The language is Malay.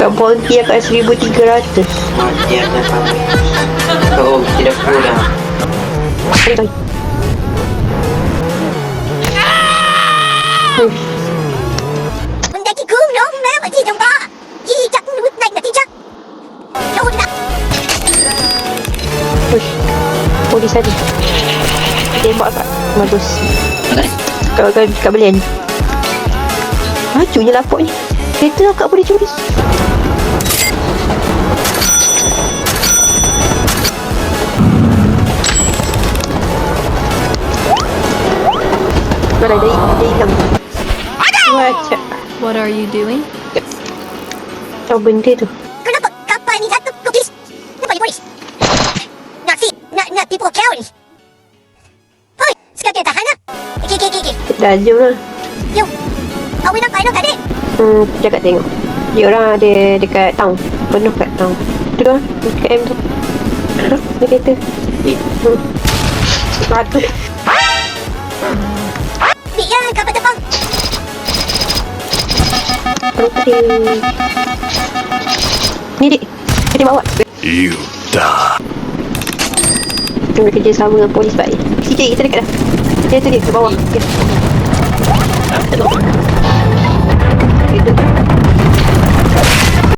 Kat Pontianak kat 1300. Mati akan sampai. Oh, tidak pulang. Sorry. Benda ki gulung lah macam tu pak. Jijak duit naik nak jijak. Jauh nak. Uish. Polis tadi. Tembak kat Bagus. Kat belian. Macunya lapuk ni. Kereta akak boleh curi. Mana dia hilang. Wacak. What are you doing? Tahu benda tu. Kenapa kapal ni jatuh ke polis? Kenapa ni polis? Nak tipu kau ni. Oi, sekarang kita tahan lah. Okey. Dah jom lah. Yo. Awak nampak anak adik? Cakap tengok. Dia orang ada dekat town. Penuh kat town. Tu kan? Dekat M tu. Tu, dia kereta. Aduh. Dik ya, kapal terbang. Okey. Ni dik. Kita bawa. You die. Kita kerja sama dengan polis baik. CJ kita dekat dah. Dia tu dia ke bawah. Okay.